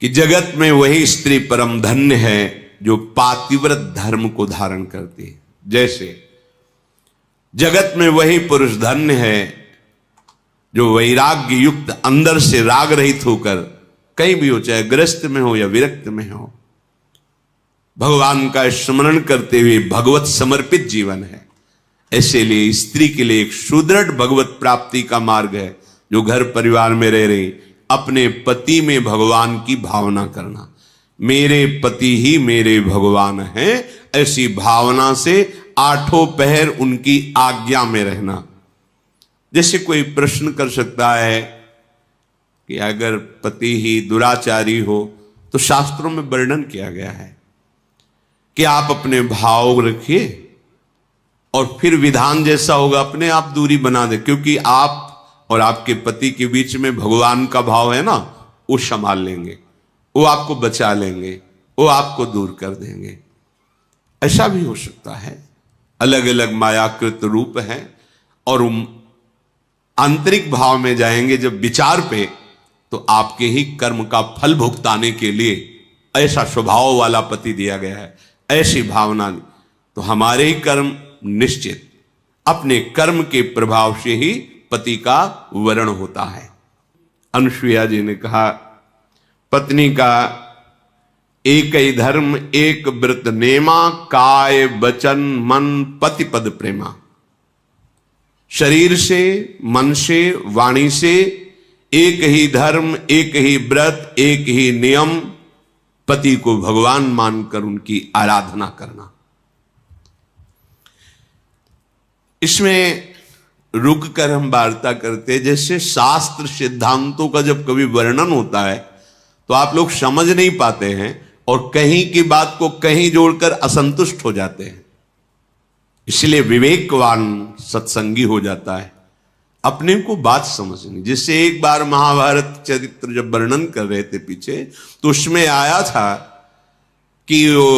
कि जगत में वही स्त्री परम धन्य है जो पातिव्रत धर्म को धारण करती है। जैसे जगत में वही पुरुष धन्य है जो वैराग्य युक्त अंदर से राग रहित होकर कहीं भी हो, चाहे गृहस्थ में हो या विरक्त में हो, भगवान का स्मरण करते हुए भगवत समर्पित जीवन है। ऐसे लिए स्त्री के लिए एक सुदृढ़ भगवत प्राप्ति का मार्ग है, जो घर परिवार में रह रही अपने पति में भगवान की भावना करना। मेरे पति ही मेरे भगवान हैं, ऐसी भावना से आठों पहर उनकी आज्ञा में रहना। जैसे कोई प्रश्न कर सकता है कि अगर पति ही दुराचारी हो तो शास्त्रों में वर्णन किया गया है कि आप अपने भाव रखिए और फिर विधान जैसा होगा अपने आप दूरी बना दे, क्योंकि आप और आपके पति के बीच में भगवान का भाव है ना, वो संभाल लेंगे, वो आपको बचा लेंगे, वो आपको दूर कर देंगे। ऐसा भी हो सकता है। अलग अलग मायाकृत रूप हैं और आंतरिक भाव में जाएंगे जब विचार पे, तो आपके ही कर्म का फल भुगताने के लिए ऐसा स्वभाव वाला पति दिया गया है, ऐसी भावना। तो हमारे ही कर्म निश्चित, अपने कर्म के प्रभाव से ही पति का वरण होता है। अनुसुईया जी ने कहा, पत्नी का एक ही धर्म एक व्रत नेमा, काय वचन मन पति पद प्रेमा। शरीर से, मन से, वाणी से एक ही धर्म, एक ही व्रत, एक ही नियम, पति को भगवान मानकर उनकी आराधना करना। इसमें रुक कर हम वार्ता करते, जैसे शास्त्र सिद्धांतों का जब कभी वर्णन होता है तो आप लोग समझ नहीं पाते हैं और कहीं की बात को कहीं जोड़कर असंतुष्ट हो जाते हैं। इसलिए विवेकवान सत्संगी हो जाता है, अपने को बात समझनी। जिससे एक बार महाभारत चरित्र जब वर्णन कर रहे थे पीछे, तो उसमें आया था कि वो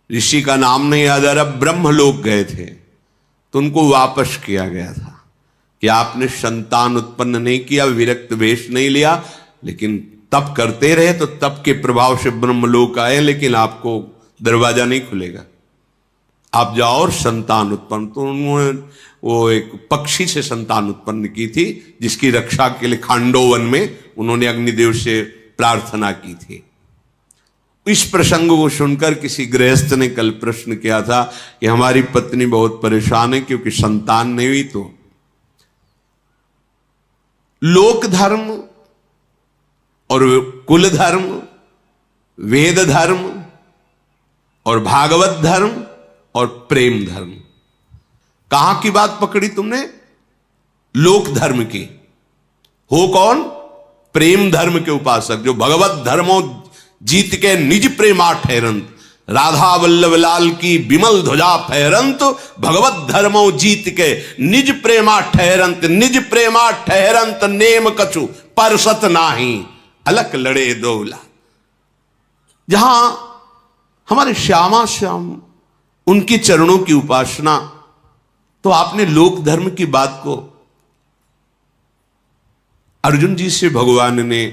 ऋषि का नाम नहीं याद आ रहा, ब्रह्मलोक गए थे तो उनको वापस किया गया था कि आपने संतान उत्पन्न नहीं किया, विरक्त वेश नहीं लिया, लेकिन तप करते रहे तो तप के प्रभाव से ब्रह्मलोक आए, लेकिन आपको दरवाजा नहीं खुलेगा, आप जाओ और संतान उत्पन्न। तो उन्होंने वो एक पक्षी से संतान उत्पन्न की थी, जिसकी रक्षा के लिए खांडोवन में उन्होंने अग्निदेव से प्रार्थना की थी। इस प्रसंग को सुनकर किसी गृहस्थ ने कल प्रश्न किया था कि हमारी पत्नी बहुत परेशान है क्योंकि संतान नहीं हुई। तो लोक धर्म और कुल धर्म, वेद धर्म और भागवत धर्म और प्रेम धर्म, कहां की बात पकड़ी तुमने? लोक धर्म की। हो कौन? प्रेम धर्म के उपासक, जो भगवत धर्मों जीत के निज प्रेमा ठहरंत, राधा वल्लभ लाल की विमल ध्वजा फहरंत, भगवत धर्मों जीत के निज प्रेमा ठहरंत, निज प्रेमा ठहरंत नेम कछु परसत नाही, अलक लड़े दोला। जहां हमारे श्यामा श्याम उनके चरणों की उपासना, तो आपने लोक धर्म की बात को अर्जुन जी से भगवान ने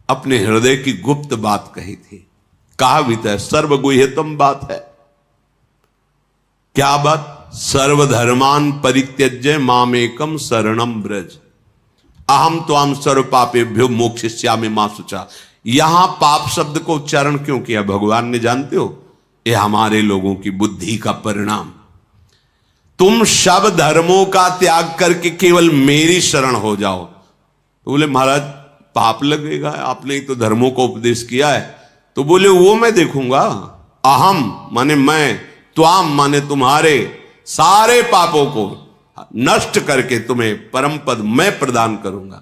अपने हृदय की गुप्त बात कही थी। कहा भी था, सर्वगुह्यतम बात है। क्या बात? सर्वधर्मान परित्यज्य मामेकम शरणम ब्रज, अहम त्वाम सर्व पापेभ्यो मोक्षयिष्यामि मा शुचा। यहां पाप शब्द को उच्चारण क्यों किया भगवान ने जानते हो? यह हमारे लोगों की बुद्धि का परिणाम। तुम सब धर्मों का त्याग करके केवल मेरी शरण हो जाओ। तो बोले महाराज पाप लगेगा, आपने ही तो धर्मों को उपदेश किया है। तो बोले वो मैं देखूंगा। अहम माने मैं, त्वाम माने तुम्हारे सारे पापों को नष्ट करके तुम्हें परम पद मैं प्रदान करूंगा।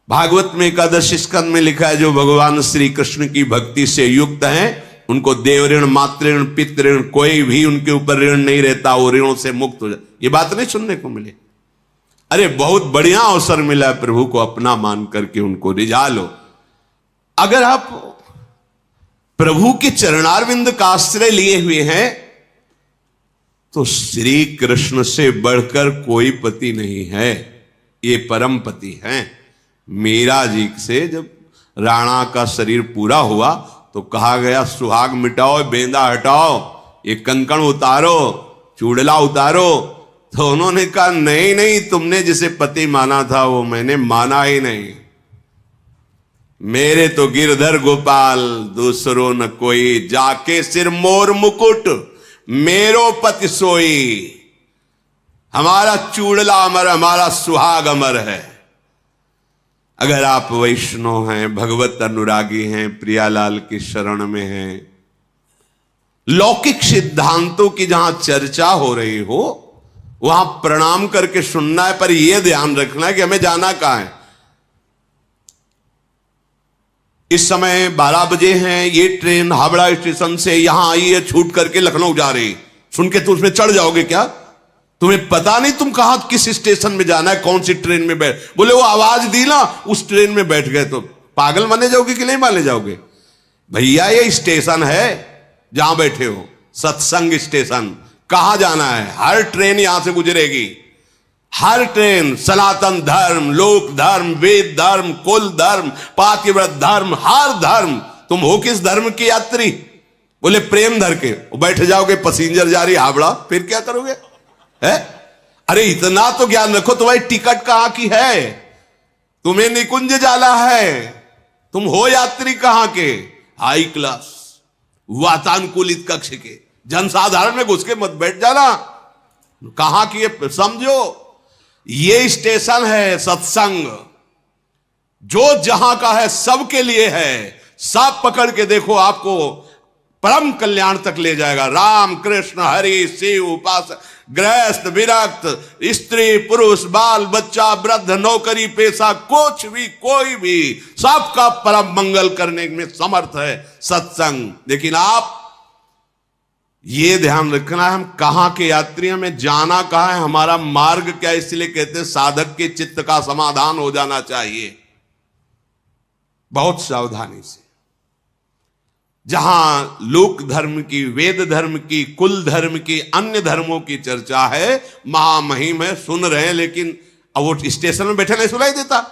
भागवत में एकादश स्कंद में लिखा है, जो भगवान श्री कृष्ण की भक्ति से युक्त हैं उनको देव ऋण, मातृ ऋण, पितृ ऋण, कोई भी उनके ऊपर ऋण नहीं रहता, वो ऋणों से मुक्त हो जाए। ये बात नहीं सुनने को मिले। अरे बहुत बढ़िया अवसर मिला है, प्रभु को अपना मान करके उनको रिझा लो। अगर आप प्रभु के चरणारविंद का आश्रय लिए हुए हैं तो श्री कृष्ण से बढ़कर कोई पति नहीं है, ये परम पति हैं। मीरा जी से जब राणा का शरीर पूरा हुआ तो कहा गया सुहाग मिटाओ, बेंदा हटाओ, ये कंकण उतारो, चूड़ला उतारो। तो उन्होंने कहा नहीं नहीं, तुमने जिसे पति माना था वो मैंने माना ही नहीं। मेरे तो गिरधर गोपाल दूसरो न कोई, जाके सिर मोर मुकुट मेरो पति सोई। हमारा चूड़ला अमर, हमारा सुहाग अमर है। अगर आप वैष्णव हैं, भगवत अनुरागी हैं, प्रियालाल की शरण में हैं, लौकिक सिद्धांतों की जहां चर्चा हो रही हो वहां प्रणाम करके सुनना है, पर यह ध्यान रखना है कि हमें जाना कहां है। इस समय 12 बजे हैं, ये ट्रेन हावड़ा स्टेशन से यहां आई है, छूट करके लखनऊ जा रही। सुन के तुम उसमें चढ़ जाओगे क्या? तुम्हें पता नहीं तुम कहां किस स्टेशन में जाना है, कौन सी ट्रेन में बैठ, बोले वो आवाज दी ना उस ट्रेन में बैठ गए तो पागल माने जाओगे कि नहीं माने जाओगे? भैया ये स्टेशन है जहां बैठे हो, सत्संग स्टेशन। कहां जाना है? हर ट्रेन यहां से गुजरेगी, हर ट्रेन। सनातन धर्म, लोक धर्म, वेद धर्म, कुल धर्म, पातिव्रत धर्म, हर धर्म। तुम हो किस धर्म की यात्री? बोले प्रेम धर के। बैठ जाओगे, पैसेंजर जा रही हावड़ा, फिर क्या करोगे? है? अरे इतना तो ज्ञान रखो, तुम्हारी टिकट कहां की है? तुम्हें निकुंज जाना है, तुम हो यात्री कहां के? हाई क्लास वातानुकूलित कक्ष के, जनसाधारण में घुस के मत बैठ जाना। कहां की है समझो। ये स्टेशन है सत्संग, जो जहां का है सबके लिए है। सब पकड़ के देखो, आपको परम कल्याण तक ले जाएगा। राम कृष्ण हरि शिव उपासक, गृहस्थ विरक्त, स्त्री पुरुष, बाल बच्चा, वृद्ध, नौकरी पेशा, कुछ भी कोई भी, सबका परम मंगल करने में समर्थ है सत्संग। लेकिन आप ये ध्यान रखना है, हम कहां के यात्री, हमें जाना कहां है, हमारा मार्ग क्या है। इसलिए कहते हैं साधक के चित्त का समाधान हो जाना चाहिए बहुत सावधानी से। जहां लोक धर्म की, वेद धर्म की, कुल धर्म की, अन्य धर्मों की चर्चा है, महामहिम है, सुन रहे हैं, लेकिन अब वो स्टेशन में बैठे नहीं सुनाई देता।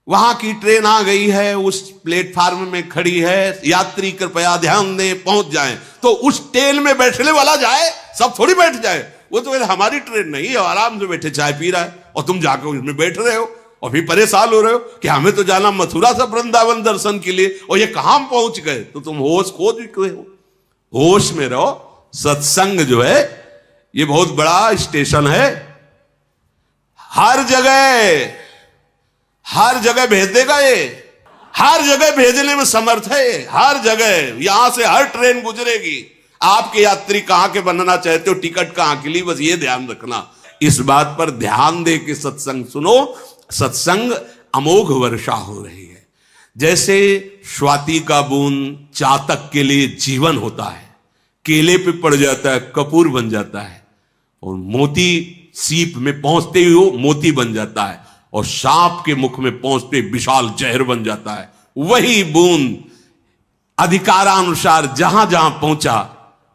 वहां की ट्रेन आ गई है, उस प्लेटफार्म में खड़ी है, यात्री कृपया ध्यान दें, पहुंच जाएं। तो उस ट्रेन में बैठने वाला जाए, सब थोड़ी बैठ जाए। वो तो हमारी ट्रेन नहीं है, आराम से बैठे चाय पी रहा है और तुम जाकर उसमें बैठ रहे हो और फिर परेशान हो रहे हो कि हमें तो जाना मथुरा से वृंदावन दर्शन के लिए, और ये कहां पहुंच गए। तो तुम होश खो चुके हो, होश में रहो। सत्संग जो है ये बहुत बड़ा स्टेशन है, हर जगह भेज देगा। ये हर जगह भेजने में समर्थ है, हर जगह। यहां से हर ट्रेन गुजरेगी। आपके यात्री कहां के बनना चाहते हो, टिकट कहां के लिए, बस ये ध्यान रखना। इस बात पर ध्यान दे के सत्संग सुनो। सत्संग अमोघ वर्षा हो रही है। जैसे स्वाति का बूंद चातक के लिए जीवन होता है, केले पे पड़ जाता है कपूर बन जाता है, और मोती सीप में पहुंचते ही वो मोती बन जाता है, और सांप के मुख में पहुंचते विशाल जहर बन जाता है। वही बूंद अधिकारानुसार जहां जहां पहुंचा,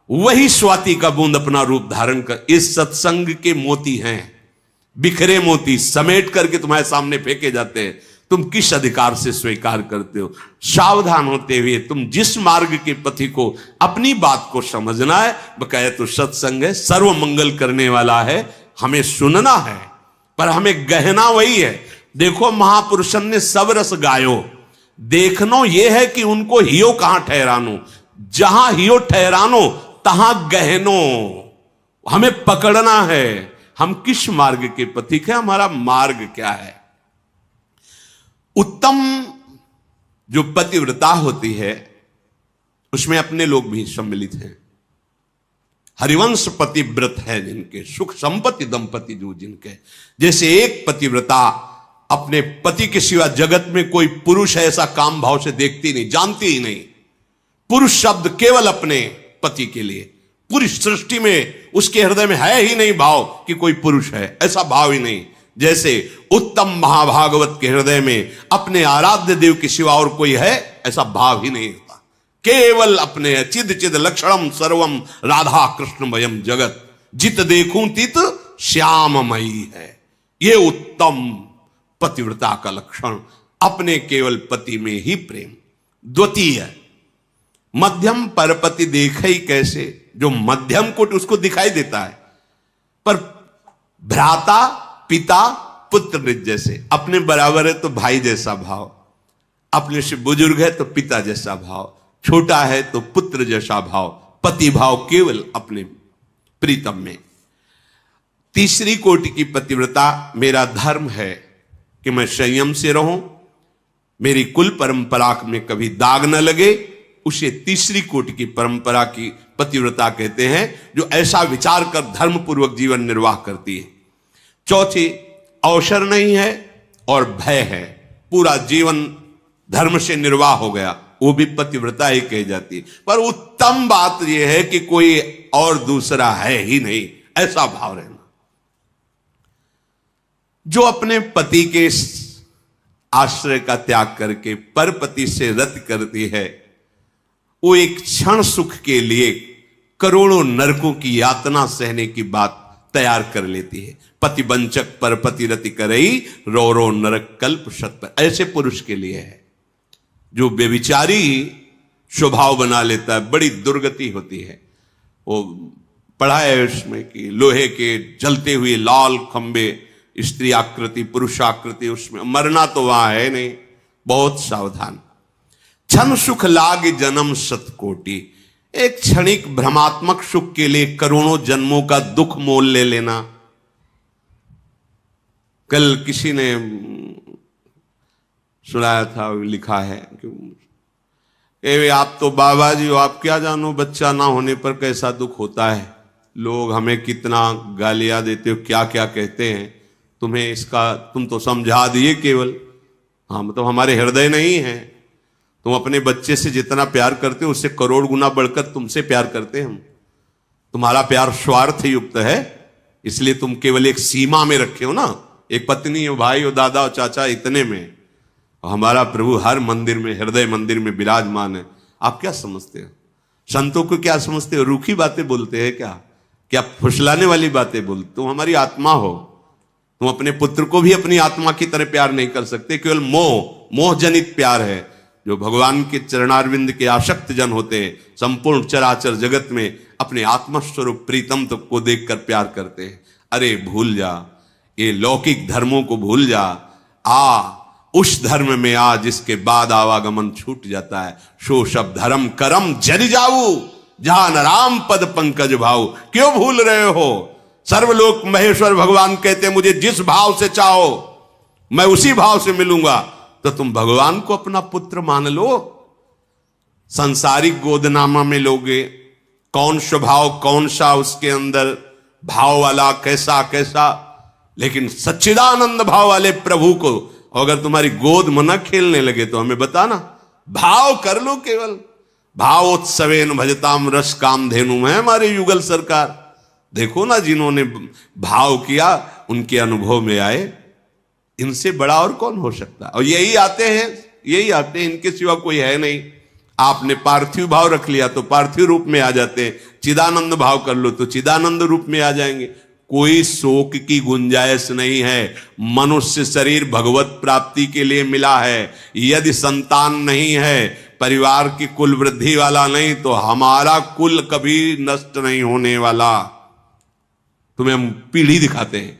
वही स्वाति का बूंद अपना रूप धारण कर। इस सत्संग के मोती हैं, बिखरे मोती समेट करके तुम्हारे सामने फेंके जाते हैं। तुम किस अधिकार से स्वीकार करते हो? सावधान होते हुए तुम जिस मार्ग के पथी को, अपनी बात को समझना है। बकाया तो सत्संग है, सर्व मंगल करने वाला है, हमें सुनना है, पर हमें गहना वही है। देखो महापुरुषन ने सब रस गायो, देखनो ये है कि उनको हियो कहां ठहरानो। जहां हियो ठहरानो तहां गहनो। हमें पकड़ना है, हम किस मार्ग के पथिक हैं, हमारा मार्ग क्या है। उत्तम जो पतिव्रता होती है उसमें अपने लोग भी सम्मिलित हैं। हरिवंश पतिव्रत है जिनके, सुख संपत्ति दंपति जो जिनके। जैसे एक पतिव्रता अपने पति के सिवा जगत में कोई पुरुष ऐसा काम भाव से देखती नहीं, जानती ही नहीं। पुरुष शब्द केवल अपने पति के लिए, पूरी सृष्टि में उसके हृदय में है ही नहीं भाव कि कोई पुरुष है, ऐसा भाव ही नहीं। जैसे उत्तम महाभागवत के हृदय में अपने आराध्य देव के सिवा और कोई है, ऐसा भाव ही नहीं होता। केवल अपने चिद चिद लक्षणम सर्वम राधा कृष्णमयम जगत, जित देखूं तित श्याममयी है। ये उत्तम पतिव्रता का लक्षण। अपने केवल पति में ही प्रेम। द्वितीय, मध्यम परपति देखे ही कैसे, जो मध्यम कोट उसको दिखाई देता है, पर भ्राता पिता पुत्र निज जैसे, अपने बराबर है तो भाई जैसा भाव, अपने से बुजुर्ग है तो पिता जैसा भाव, छोटा है तो पुत्र जैसा भाव, पति भाव केवल अपने प्रीतम में। तीसरी कोटि की पतिव्रता, मेरा धर्म है कि मैं संयम से रहूं, मेरी कुल परंपरा में कभी दाग न लगे, उसे तीसरी कोटि की परंपरा की पतिव्रता कहते हैं, जो ऐसा विचार कर धर्म पूर्वक जीवन निर्वाह करती है। चौथी, अवसर नहीं है और भय है, पूरा जीवन धर्म से निर्वाह हो गया, वो भी पतिव्रता ही कही जाती है। पर उत्तम बात यह है कि कोई और दूसरा है ही नहीं, ऐसा भाव रहना। जो अपने पति के आश्रय का त्याग करके परपति से रत करती है, वो एक क्षण सुख के लिए करोड़ों नरकों की यातना सहने की बात तैयार कर लेती है। पति वंचक परपति रति करई, रो रो नरक कल्प शत पर। ऐसे पुरुष के लिए है। जो बेविचारी स्वभाव बना लेता है, बड़ी दुर्गति होती है। वो पढ़ा है उसमें कि लोहे के जलते हुए लाल खंबे, स्त्री आकृति पुरुष आकृति, उसमें मरना तो वहां है नहीं, बहुत सावधान। क्षण सुख लाग जन्म सतकोटि, एक क्षणिक भ्रमात्मक सुख के लिए करोड़ों जन्मों का दुख मोल ले लेना। कल किसी ने सुनाया था, लिखा है कि आप तो बाबा जी हो, आप क्या जानो बच्चा ना होने पर कैसा दुख होता है, लोग हमें कितना गालियां देते हो, क्या क्या कहते हैं, तुम्हें इसका तुम तो समझा दिए केवल। हाँ, मतलब हमारे हृदय नहीं है। तुम अपने बच्चे से जितना प्यार करते हो उससे करोड़ गुना बढ़कर तुमसे प्यार करते हैं हम। तुम्हारा प्यार स्वार्थ युक्त है, इसलिए तुम केवल एक सीमा में रखे हो ना, एक पत्नी हो, भाई हो, दादा हो, चाचा, इतने में। और हमारा प्रभु हर मंदिर में, हृदय मंदिर में विराजमान है। आप क्या समझते हो? संतों को क्या समझते हो? रूखी बातें बोलते हैं क्या फुसलाने वाली बातें बोलते? तुम हमारी आत्मा हो। तुम अपने पुत्र को भी अपनी आत्मा की तरह प्यार नहीं कर सकते, केवल मोह जनित प्यार है। जो भगवान के चरणारविंद के आसक्त जन होते हैं, संपूर्ण चराचर जगत में अपने आत्मस्वरूप प्रीतम तक को देखकर प्यार करते हैं। अरे भूल जा, ये लौकिक धर्मों को भूल जा, उस धर्म में आ जिसके बाद आवागमन छूट जाता है। सो सब धर्म करम जरि जाऊ, जहां न राम पद पंकज भाऊ। क्यों भूल रहे हो? सर्वलोक महेश्वर भगवान कहते हैं, मुझे जिस भाव से चाहो मैं उसी भाव से मिलूंगा। तो तुम भगवान को अपना पुत्र मान लो। संसारिक गोदनामा में लोगे, कौन स्वभाव कौन सा उसके अंदर भाव वाला, कैसा, लेकिन सच्चिदानंद भाव वाले प्रभु को अगर तुम्हारी गोद में न खेलने लगे तो हमें बताना। भाव कर लो केवल। भावोत्सवेन भजताम रस काम धेनु है हमारे युगल सरकार। देखो ना, जिन्होंने भाव किया उनके अनुभव में आए। इनसे बड़ा और कौन हो सकता? और यही आते हैं, इनके सिवा कोई है नहीं। आपने पार्थिव भाव रख लिया तो पार्थिव रूप में आ जाते हैं, चिदानंद भाव कर लो तो चिदानंद रूप में आ जाएंगे। कोई शोक की गुंजाइश नहीं है। मनुष्य शरीर भगवत प्राप्ति के लिए मिला है। यदि संतान नहीं है, परिवार की कुल वृद्धि वाला नहीं, तो हमारा कुल कभी नष्ट नहीं होने वाला। तुम्हें हम पीढ़ी दिखाते हैं।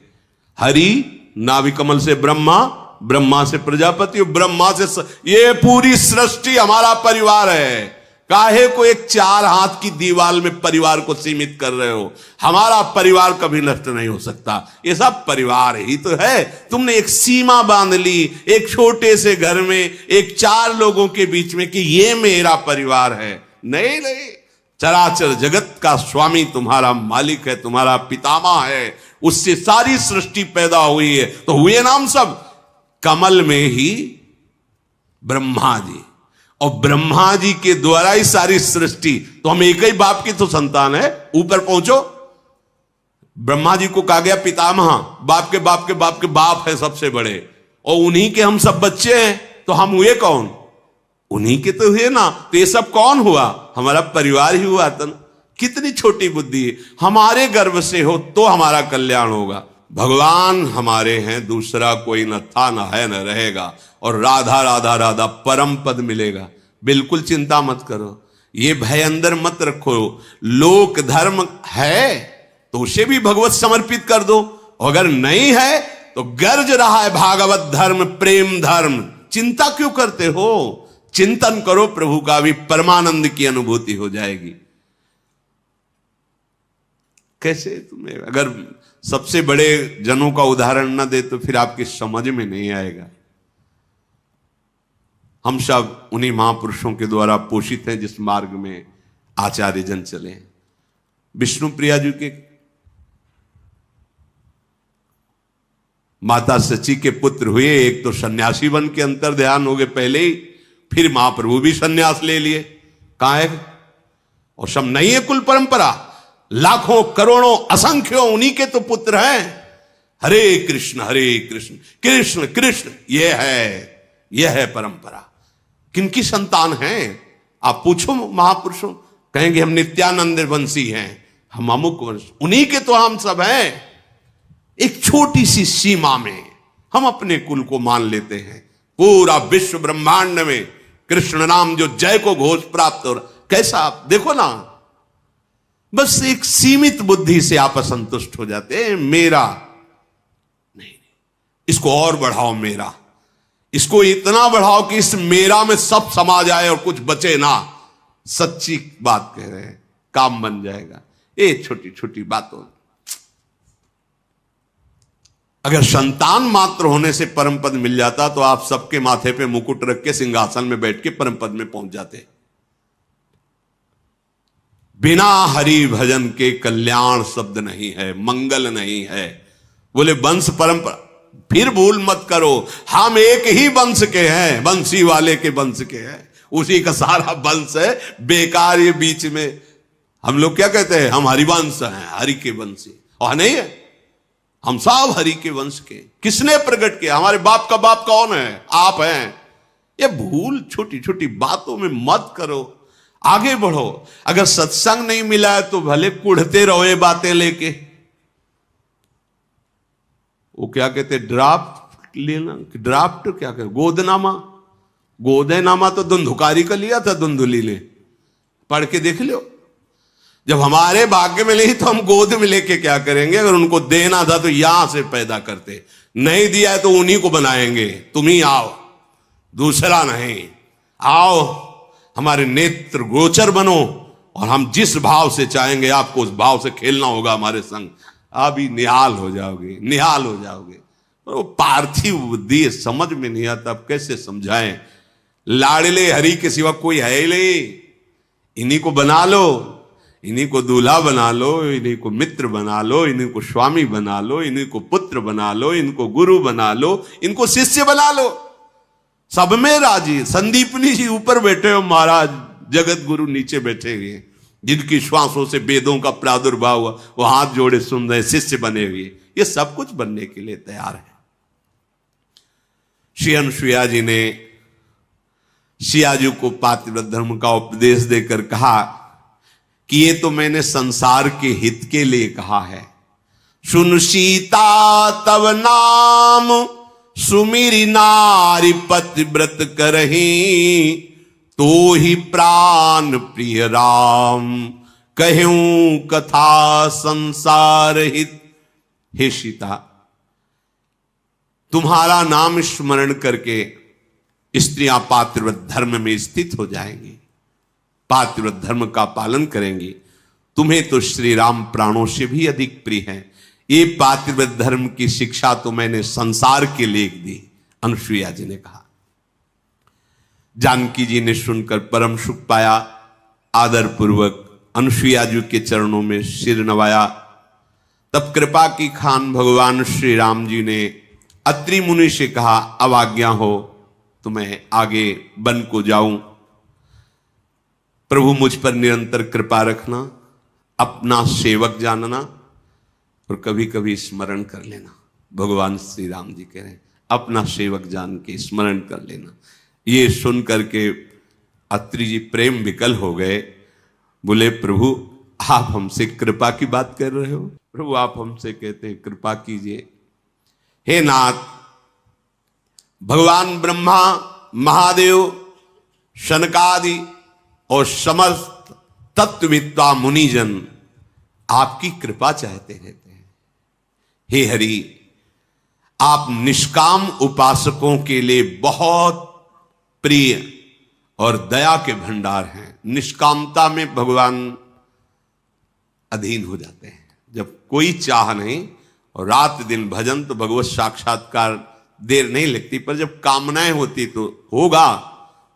हरि नाभिकमल से ब्रह्मा, ब्रह्मा से प्रजापति, ब्रह्मा से ये पूरी सृष्टि हमारा परिवार है। काहे को एक 4 हाथ की दीवार में परिवार को सीमित कर रहे हो? हमारा परिवार कभी नष्ट नहीं हो सकता। ये सब परिवार ही तो है। तुमने एक सीमा बांध ली एक छोटे से घर में, एक 4 लोगों के बीच में कि ये मेरा परिवार है। नहीं, चराचर जगत का स्वामी तुम्हारा मालिक है, तुम्हारा पितामह है, उससे सारी सृष्टि पैदा हुई है। तो हुए नाम सब कमल में ही ब्रह्मा जी, और ब्रह्मा जी के द्वारा ही सारी सृष्टि। तो हम एक ही बाप की तो संतान है। ऊपर पहुंचो, ब्रह्मा जी को कहा गया पितामह, बाप के बाप के बाप के बाप है सबसे बड़े, और उन्हीं के हम सब बच्चे हैं। तो हम हुए कौन? उन्हीं के तो हुए ना। तो ये सब कौन हुआ? हमारा परिवार ही हुआ। तन कितनी छोटी बुद्धि है। हमारे गर्भ से हो तो हमारा कल्याण होगा। भगवान हमारे हैं, दूसरा कोई न था, न है, न रहेगा। और राधा राधा राधा परम पद मिलेगा। बिल्कुल चिंता मत करो, ये भय अंदर मत रखो। लोक धर्म है तो उसे भी भगवत समर्पित कर दो, अगर नहीं है तो गर्ज रहा है भागवत धर्म, प्रेम धर्म, चिंता क्यों करते हो? चिंतन करो प्रभु का, भी परमानंद की अनुभूति हो जाएगी। कैसे तुम्हें अगर सबसे बड़े जनों का उदाहरण ना दे तो फिर आपकी समझ में नहीं आएगा। हम सब उन्हीं महापुरुषों के द्वारा पोषित हैं जिस मार्ग में आचार्य जन चले। विष्णु प्रिया जी के माता सची के पुत्र हुए, एक तो सन्यासी बन के अंतर ध्यान हो गए पहले ही, फिर महाप्रभु भी सन्यास ले लिए। कहां है? और सब नहीं है कुल परंपरा, लाखों करोड़ों असंख्यों उन्हीं के तो पुत्र हैं। हरे कृष्ण कृष्ण कृष्ण, यह है परंपरा। किनकी संतान हैं? आप पूछो महापुरुषों, कहेंगे हम नित्यानंद वंशी हैं, हम अमुक वंश, उन्हीं के तो हम सब हैं। एक छोटी सी सीमा में हम अपने कुल को मान लेते हैं। पूरा विश्व ब्रह्मांड में कृष्ण नाम जो जय को घोष प्राप्त हो रहा, कैसा आप देखो ना, बस एक सीमित बुद्धि से आप असंतुष्ट हो जाते हैं। मेरा नहीं, इसको और बढ़ाओ, मेरा, इसको इतना बढ़ाओ कि इस मेरा में सब समा जाए और कुछ बचे ना। सच्ची बात कह रहे हैं, काम बन जाएगा। ये छोटी छोटी बातों, अगर संतान मात्र होने से परम पद मिल जाता तो आप सबके माथे पे मुकुट रख के सिंहासन में बैठ के परम पद में पहुंच जाते। बिना हरि भजन के कल्याण शब्द नहीं है, मंगल नहीं है। बोले वंश परंपरा, फिर भूल मत करो, हम एक ही वंश के हैं, बंसी वाले के वंश के हैं, उसी का सारा वंश है। बेकार ये बीच में हम लोग क्या कहते हैं, हम हरिवंश हैं, हरि के वंशी, और नहीं है, हम सब हरि के वंश के। किसने प्रकट किया? हमारे बाप का बाप कौन है? आप हैं। ये भूल छोटी छोटी बातों में मत करो, आगे बढ़ो। अगर सत्संग नहीं मिला है तो भले कुढ़ते रहो ये बातें लेके। वो क्या कहते, ड्राफ्ट लेना, ड्राफ्ट क्या कहते, गोदनामा, गोदनामा तो धुंधुकारी का लिया था धुंधुली ने, पढ़ के देख लो। जब हमारे भाग्य में नहीं तो हम गोद में लेके क्या करेंगे? अगर उनको देना था तो यहां से पैदा करते, नहीं दिया है तो उन्हीं को बनाएंगे। तुम ही आओ, दूसरा नहीं, आओ हमारे नेत्र गोचर बनो, और हम जिस भाव से चाहेंगे आपको उस भाव से खेलना होगा हमारे संग। अभी निहाल हो जाओगे, निहाल हो जाओगे। वो पार्थिव बुद्धि समझ में नहीं आता, अब कैसे समझाएं? लाडले हरि के सिवा कोई है ही नहीं, इन्हीं को बना लो, इन्हीं को दूल्हा बना लो, इन्हीं को मित्र बना लो, इन्हीं को स्वामी बना लो, इन्हीं को पुत्र बना लो, इनको गुरु बना लो, इनको शिष्य बना लो, सब में राजी। संदीपनी जी ऊपर बैठे हो महाराज, जगत गुरु नीचे बैठे हुए, जिनकी श्वासों से वेदों का प्रादुर्भाव हुआ, वो हाथ जोड़े सुन रहे, शिष्य बने हुए, ये सब कुछ बनने के लिए तैयार है। श्री अनुसुईया जी ने सियाजू को पातिव्रत धर्म का उपदेश देकर कहा कि ये तो मैंने संसार के हित के लिए कहा है। सुन सीता तब नाम, सुमिरी नारी पतिव्रत करही, तो ही प्राण प्रिय राम, कहूं कथा संसार हित। हे सीता, तुम्हारा नाम स्मरण करके स्त्रियां पातिव्रत धर्म में स्थित हो जाएंगी, पातिव्रत धर्म का पालन करेंगी। तुम्हें तो श्री राम प्राणों से भी अधिक प्रिय हैं। ये पातिव्रत धर्म की शिक्षा तो मैंने संसार के लिए दी, अनुसुईया जी ने कहा। जानकी जी ने सुनकर परम सुख पाया, आदर पूर्वक अनुसुईया जी के चरणों में सिर नवाया। तब कृपा की खान भगवान श्री राम जी ने अत्रि मुनि से कहा, अब आज्ञा हो तो मैं आगे वन को जाऊं। प्रभु मुझ पर निरंतर कृपा रखना, अपना सेवक जानना, और कभी कभी स्मरण कर लेना। भगवान श्री राम जी कह रहे हैं, अपना सेवक जान के स्मरण कर लेना। ये सुन करके अत्रि जी प्रेम विकल हो गए। बोले, प्रभु आप हमसे कृपा की बात कर रहे हो? प्रभु आप हमसे कहते हैं कृपा कीजिए। हे नाथ, भगवान ब्रह्मा, महादेव, शनकादि और समस्त तत्वविद्ता मुनिजन आपकी कृपा चाहते रहते हैं। हे हरि, आप निष्काम उपासकों के लिए बहुत प्रिय और दया के भंडार हैं। निष्कामता में भगवान अधीन हो जाते हैं। जब कोई चाह नहीं और रात दिन भजन, तो भगवत साक्षात्कार देर नहीं लगती। पर जब कामनाएं होती तो होगा,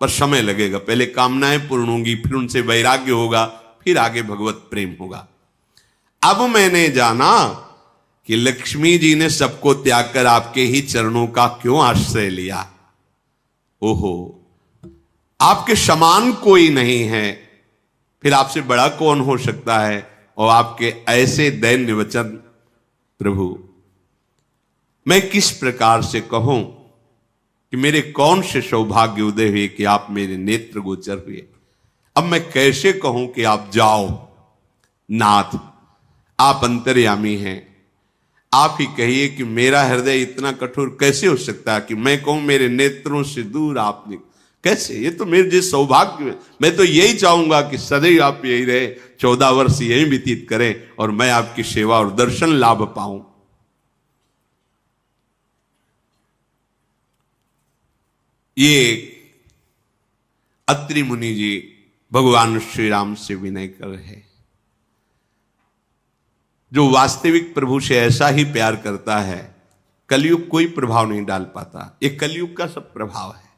पर समय लगेगा। पहले कामनाएं पूर्ण होंगी, फिर उनसे वैराग्य होगा, फिर आगे भगवत प्रेम होगा। अब मैंने जाना कि लक्ष्मी जी ने सबको त्याग कर आपके ही चरणों का क्यों आश्रय लिया। ओहो, आपके समान कोई नहीं है, फिर आपसे बड़ा कौन हो सकता है। और आपके ऐसे दैन्य वचन, प्रभु मैं किस प्रकार से कहूं कि मेरे कौन से सौभाग्य उदय हुए कि आप मेरे नेत्र गोचर हुए। अब मैं कैसे कहूं कि आप जाओ। नाथ, आप अंतर्यामी हैं, आप ही कहिए कि मेरा हृदय इतना कठोर कैसे हो सकता है कि मैं कहूं मेरे नेत्रों से दूर आपने कैसे। ये तो मेरे जो सौभाग्य, मैं तो यही चाहूंगा कि सदैव आप यही रहे, 14 वर्ष यही व्यतीत करें और मैं आपकी सेवा और दर्शन लाभ पाऊं। ये अत्रि मुनि जी भगवान श्री राम से विनय कर रहे। जो वास्तविक प्रभु से ऐसा ही प्यार करता है, कलयुग कोई प्रभाव नहीं डाल पाता। ये कलयुग का सब प्रभाव है।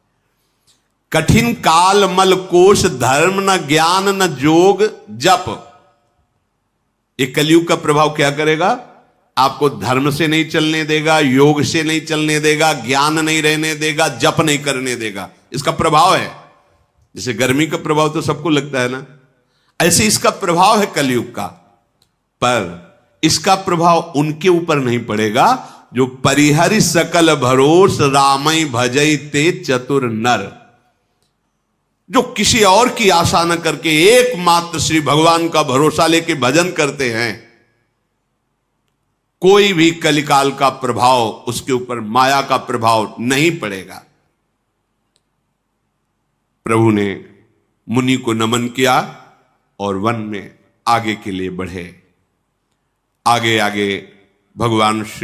कठिन काल मल कोश, धर्म न ज्ञान न जोग जप। ये कलयुग का प्रभाव क्या करेगा? आपको धर्म से नहीं चलने देगा, योग से नहीं चलने देगा, ज्ञान नहीं रहने देगा, जप नहीं करने देगा। इसका प्रभाव है। जैसे गर्मी का प्रभाव तो सबको लगता है ना, ऐसे इसका प्रभाव है कलयुग का। पर इसका प्रभाव उनके ऊपर नहीं पड़ेगा जो परिहरि सकल भरोस, रामई भजई ते चतुर नर। जो किसी और की आशा न करके एकमात्र श्री भगवान का भरोसा लेके भजन करते हैं, कोई भी कलिकाल का प्रभाव उसके ऊपर, माया का प्रभाव नहीं पड़ेगा। प्रभु ने मुनि को नमन किया और वन में आगे के लिए बढ़े। आगे आगे भगवान श्री